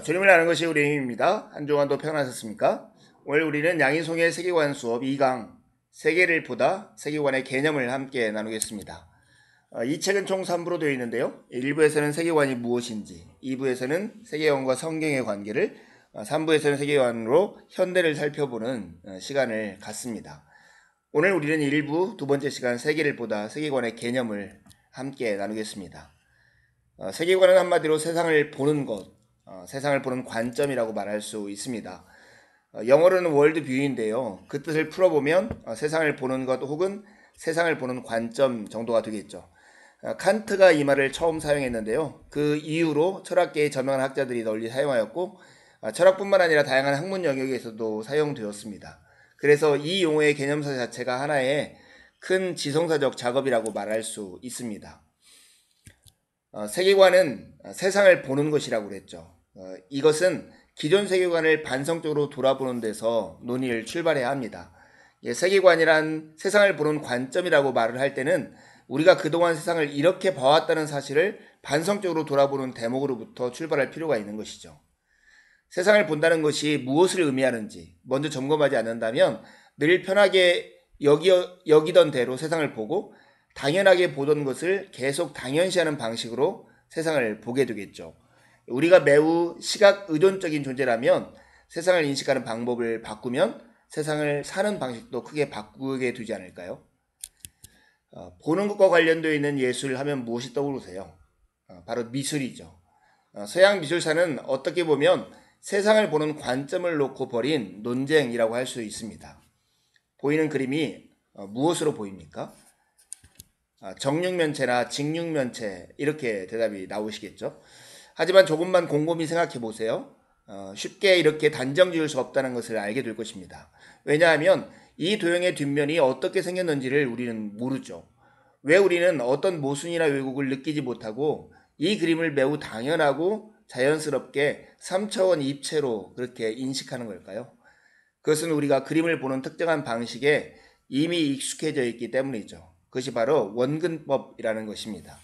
주님을 아는 것이 우리의 힘입니다. 한 주간도 평안하셨습니까? 오늘 우리는 양희송의 세계관 수업 2강 세계를 보다 세계관의 개념을 함께 나누겠습니다. 이 책은 총 3부로 되어 있는데요. 1부에서는 세계관이 무엇인지, 2부에서는 세계관과 성경의 관계를, 3부에서는 세계관으로 현대를 살펴보는 시간을 갖습니다. 오늘 우리는 1부 두 번째 시간 세계를 보다 세계관의 개념을 함께 나누겠습니다. 세계관은 한마디로 세상을 보는 것, 세상을 보는 관점이라고 말할 수 있습니다. 영어로는 월드뷰인데요. 그 뜻을 풀어보면 세상을 보는 것 혹은 세상을 보는 관점 정도가 되겠죠. 칸트가 이 말을 처음 사용했는데요. 그 이후로 철학계의 저명한 학자들이 널리 사용하였고 철학뿐만 아니라 다양한 학문 영역에서도 사용되었습니다. 그래서 이 용어의 개념사 자체가 하나의 큰 지성사적 작업이라고 말할 수 있습니다. 세계관은 세상을 보는 것이라고 그랬죠. 이것은 기존 세계관을 반성적으로 돌아보는 데서 논의를 출발해야 합니다. 세계관이란 세상을 보는 관점이라고 말을 할 때는 우리가 그동안 세상을 이렇게 봐왔다는 사실을 반성적으로 돌아보는 대목으로부터 출발할 필요가 있는 것이죠. 세상을 본다는 것이 무엇을 의미하는지 먼저 점검하지 않는다면 늘 편하게 여기던 대로 세상을 보고 당연하게 보던 것을 계속 당연시하는 방식으로 세상을 보게 되겠죠. 우리가 매우 시각 의존적인 존재라면 세상을 인식하는 방법을 바꾸면 세상을 사는 방식도 크게 바꾸게 되지 않을까요? 보는 것과 관련되어 있는 예술 하면 무엇이 떠오르세요? 바로 미술이죠. 서양 미술사는 어떻게 보면 세상을 보는 관점을 놓고 벌인 논쟁이라고 할 수 있습니다. 보이는 그림이 무엇으로 보입니까? 정육면체나 직육면체 이렇게 대답이 나오시겠죠. 하지만 조금만 곰곰이 생각해 보세요. 쉽게 이렇게 단정 지을 수 없다는 것을 알게 될 것입니다. 왜냐하면 이 도형의 뒷면이 어떻게 생겼는지를 우리는 모르죠. 왜 우리는 어떤 모순이나 왜곡을 느끼지 못하고 이 그림을 매우 당연하고 자연스럽게 3차원 입체로 그렇게 인식하는 걸까요? 그것은 우리가 그림을 보는 특정한 방식에 이미 익숙해져 있기 때문이죠. 그것이 바로 원근법이라는 것입니다.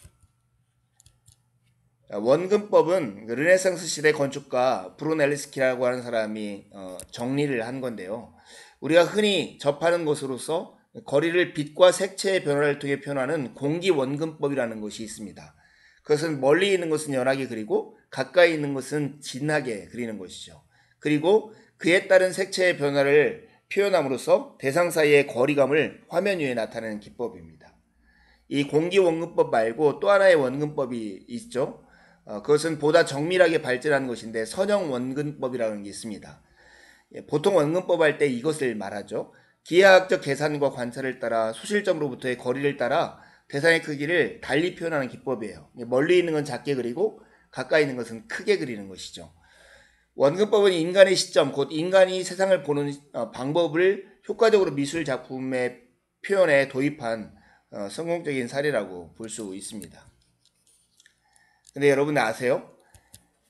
원근법은 르네상스 시대 건축가 브루넬리스키라고 하는 사람이 정리를 한 건데요. 우리가 흔히 접하는 것으로서 거리를 빛과 색채의 변화를 통해 표현하는 공기원근법이라는 것이 있습니다. 그것은 멀리 있는 것은 연하게 그리고 가까이 있는 것은 진하게 그리는 것이죠. 그리고 그에 따른 색채의 변화를 표현함으로써 대상 사이의 거리감을 화면 위에 나타내는 기법입니다. 이 공기원근법 말고 또 하나의 원근법이 있죠. 그것은 보다 정밀하게 발전한 것인데 선형원근법이라는 게 있습니다. 보통 원근법 할 때 이것을 말하죠. 기하학적 계산과 관찰을 따라 수실점으로부터의 거리를 따라 대상의 크기를 달리 표현하는 기법이에요. 멀리 있는 건 작게 그리고 가까이 있는 것은 크게 그리는 것이죠. 원근법은 인간의 시점, 곧 인간이 세상을 보는 방법을 효과적으로 미술 작품의 표현에 도입한 성공적인 사례라고 볼 수 있습니다. 근데 여러분 아세요?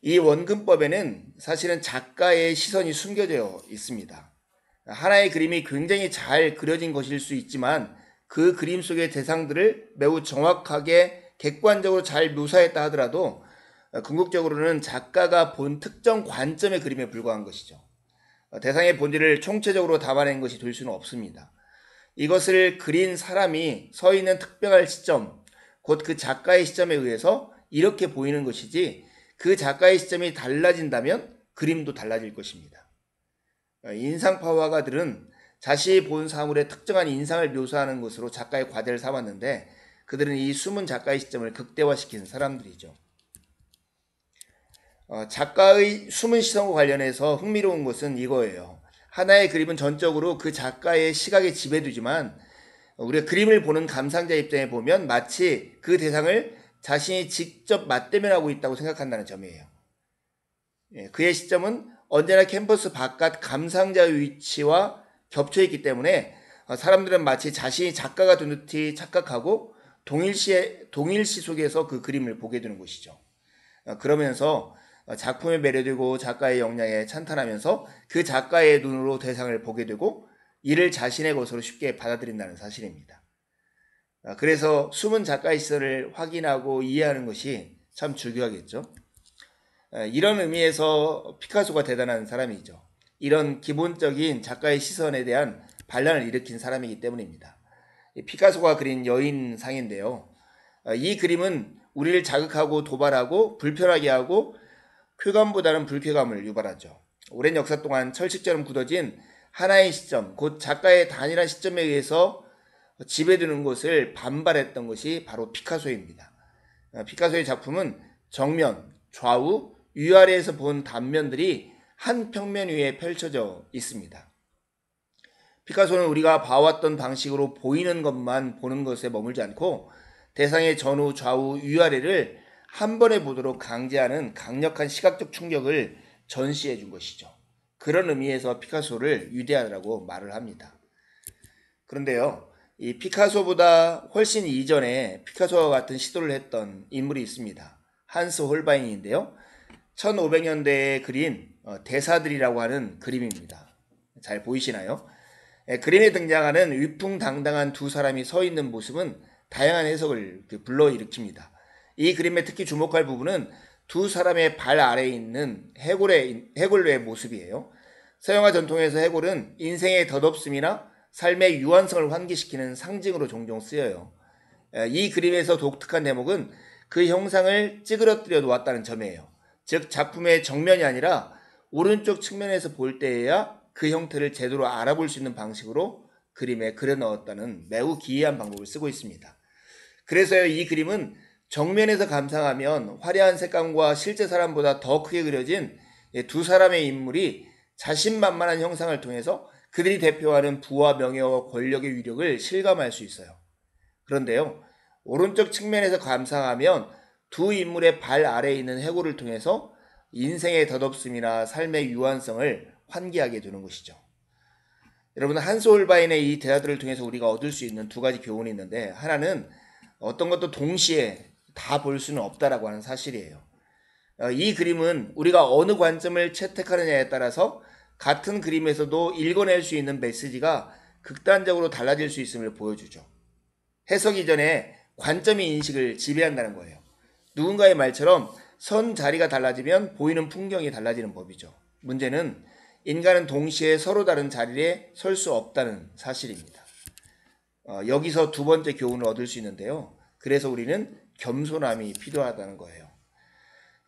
이 원근법에는 사실은 작가의 시선이 숨겨져 있습니다. 하나의 그림이 굉장히 잘 그려진 것일 수 있지만 그 그림 속의 대상들을 매우 정확하게 객관적으로 잘 묘사했다 하더라도 궁극적으로는 작가가 본 특정 관점의 그림에 불과한 것이죠. 대상의 본질을 총체적으로 담아낸 것이 될 수는 없습니다. 이것을 그린 사람이 서 있는 특별한 시점, 곧 그 작가의 시점에 의해서 이렇게 보이는 것이지 그 작가의 시점이 달라진다면 그림도 달라질 것입니다. 인상파 화가들은 자신이 본 사물의 특정한 인상을 묘사하는 것으로 작가의 과제를 삼았는데 그들은 이 숨은 작가의 시점을 극대화시킨 사람들이죠. 작가의 숨은 시선과 관련해서 흥미로운 것은 이거예요. 하나의 그림은 전적으로 그 작가의 시각에 지배되지만 우리가 그림을 보는 감상자 입장에 보면 마치 그 대상을 자신이 직접 맞대면하고 있다고 생각한다는 점이에요. 그의 시점은 언제나 캔버스 바깥 감상자의 위치와 겹쳐있기 때문에 사람들은 마치 자신이 작가가 된 듯이 착각하고 동일시 속에서 그 그림을 보게 되는 것이죠. 그러면서 작품에 매료되고 작가의 역량에 찬탄하면서 그 작가의 눈으로 대상을 보게 되고 이를 자신의 것으로 쉽게 받아들인다는 사실입니다. 그래서 숨은 작가의 시선을 확인하고 이해하는 것이 참 중요하겠죠. 이런 의미에서 피카소가 대단한 사람이죠. 이런 기본적인 작가의 시선에 대한 반란을 일으킨 사람이기 때문입니다. 피카소가 그린 여인상인데요. 이 그림은 우리를 자극하고 도발하고 불편하게 하고 쾌감보다는 불쾌감을 유발하죠. 오랜 역사 동안 철칙처럼 굳어진 하나의 시점, 곧 작가의 단일한 시점에 의해서 지배되는 것을 반발했던 것이 바로 피카소입니다. 피카소의 작품은 정면, 좌우, 위아래에서 본 단면들이 한 평면 위에 펼쳐져 있습니다. 피카소는 우리가 봐왔던 방식으로 보이는 것만 보는 것에 머물지 않고 대상의 전후, 좌우, 위아래를 한 번에 보도록 강제하는 강력한 시각적 충격을 전시해 준 것이죠. 그런 의미에서 피카소를 위대하다고 말을 합니다. 그런데요, 이 피카소보다 훨씬 이전에 피카소와 같은 시도를 했던 인물이 있습니다. 한스 홀바인인데요. 1500년대에 그린 대사들이라고 하는 그림입니다. 잘 보이시나요? 그림에 등장하는 위풍당당한 두 사람이 서 있는 모습은 다양한 해석을 불러일으킵니다. 이 그림에 특히 주목할 부분은 두 사람의 발 아래에 있는 해골의 모습이에요. 서양화 전통에서 해골은 인생의 덧없음이나 삶의 유한성을 환기시키는 상징으로 종종 쓰여요. 이 그림에서 독특한 대목은 그 형상을 찌그러뜨려 놓았다는 점이에요. 즉 작품의 정면이 아니라 오른쪽 측면에서 볼 때에야 그 형태를 제대로 알아볼 수 있는 방식으로 그림에 그려 넣었다는 매우 기이한 방법을 쓰고 있습니다. 그래서요, 이 그림은 정면에서 감상하면 화려한 색감과 실제 사람보다 더 크게 그려진 두 사람의 인물이 자신만만한 형상을 통해서 그들이 대표하는 부와 명예와 권력의 위력을 실감할 수 있어요. 그런데요, 오른쪽 측면에서 감상하면 두 인물의 발 아래에 있는 해골을 통해서 인생의 덧없음이나 삶의 유한성을 환기하게 되는 것이죠. 여러분, 한스 홀바인의 이 대화들을 통해서 우리가 얻을 수 있는 두 가지 교훈이 있는데, 하나는 어떤 것도 동시에 다 볼 수는 없다라고 하는 사실이에요. 이 그림은 우리가 어느 관점을 채택하느냐에 따라서 같은 그림에서도 읽어낼 수 있는 메시지가 극단적으로 달라질 수 있음을 보여주죠. 해석 이전에 관점이 인식을 지배한다는 거예요. 누군가의 말처럼 선 자리가 달라지면 보이는 풍경이 달라지는 법이죠. 문제는 인간은 동시에 서로 다른 자리에 설 수 없다는 사실입니다. 여기서 두 번째 교훈을 얻을 수 있는데요. 그래서 우리는 겸손함이 필요하다는 거예요.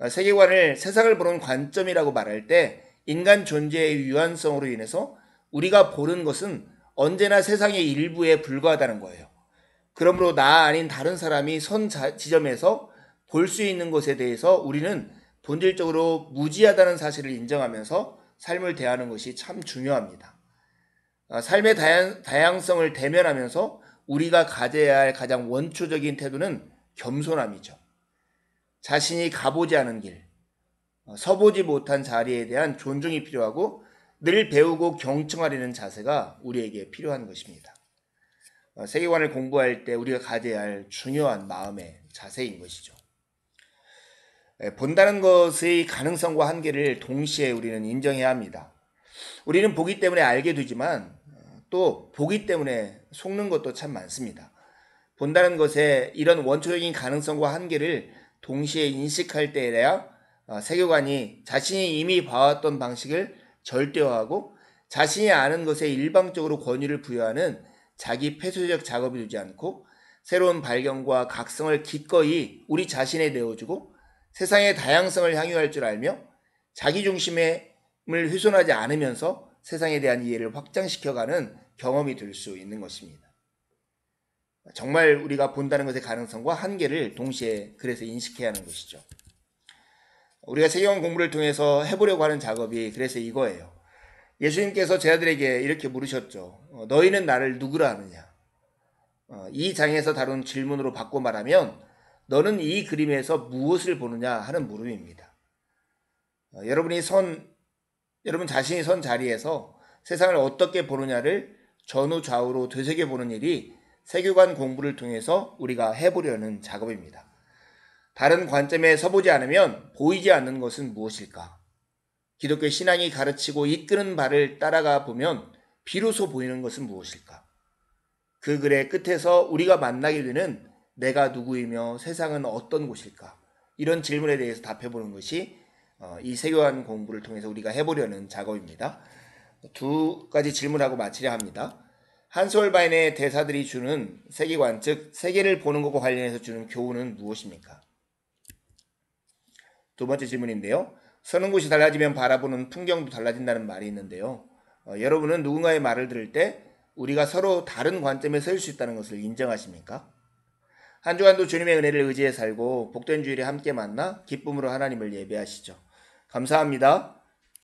세계관을 세상을 보는 관점이라고 말할 때 인간 존재의 유한성으로 인해서 우리가 보는 것은 언제나 세상의 일부에 불과하다는 거예요. 그러므로 나 아닌 다른 사람이 선 지점에서 볼 수 있는 것에 대해서 우리는 본질적으로 무지하다는 사실을 인정하면서 삶을 대하는 것이 참 중요합니다. 삶의 다양성을 대면하면서 우리가 가져야 할 가장 원초적인 태도는 겸손함이죠. 자신이 가보지 않은 길, 서보지 못한 자리에 대한 존중이 필요하고 늘 배우고 경청하려는 자세가 우리에게 필요한 것입니다. 세계관을 공부할 때 우리가 가져야 할 중요한 마음의 자세인 것이죠. 본다는 것의 가능성과 한계를 동시에 우리는 인정해야 합니다. 우리는 보기 때문에 알게 되지만 또 보기 때문에 속는 것도 참 많습니다. 본다는 것에 이런 원초적인 가능성과 한계를 동시에 인식할 때에야 세계관이 자신이 이미 봐왔던 방식을 절대화하고 자신이 아는 것에 일방적으로 권위를 부여하는 자기 폐쇄적 작업이 되지 않고 새로운 발견과 각성을 기꺼이 우리 자신에 내어주고 세상의 다양성을 향유할 줄 알며 자기중심을 훼손하지 않으면서 세상에 대한 이해를 확장시켜가는 경험이 될 수 있는 것입니다. 정말 우리가 본다는 것의 가능성과 한계를 동시에 그래서 인식해야 하는 것이죠. 우리가 세계관 공부를 통해서 해보려고 하는 작업이 그래서 이거예요. 예수님께서 제자들에게 이렇게 물으셨죠. 너희는 나를 누구라 하느냐? 이 장에서 다룬 질문으로 바꿔 말하면 너는 이 그림에서 무엇을 보느냐 하는 물음입니다. 여러분 자신이 선 자리에서 세상을 어떻게 보느냐를 전후 좌우로 되새겨 보는 일이 세계관 공부를 통해서 우리가 해보려는 작업입니다. 다른 관점에 서보지 않으면 보이지 않는 것은 무엇일까? 기독교 신앙이 가르치고 이끄는 바를 따라가 보면 비로소 보이는 것은 무엇일까? 그 글의 끝에서 우리가 만나게 되는 내가 누구이며 세상은 어떤 곳일까? 이런 질문에 대해서 답해보는 것이 이 세교환 공부를 통해서 우리가 해보려는 작업입니다. 두 가지 질문하고 마치려 합니다. 한스홀바인의 대사들이 주는 세계관, 즉 세계를 보는 것과 관련해서 주는 교훈은 무엇입니까? 두 번째 질문인데요. 서는 곳이 달라지면 바라보는 풍경도 달라진다는 말이 있는데요. 여러분은 누군가의 말을 들을 때 우리가 서로 다른 관점에 설 수 있다는 것을 인정하십니까? 한 주간도 주님의 은혜를 의지해 살고 복된 주일에 함께 만나 기쁨으로 하나님을 예배하시죠. 감사합니다.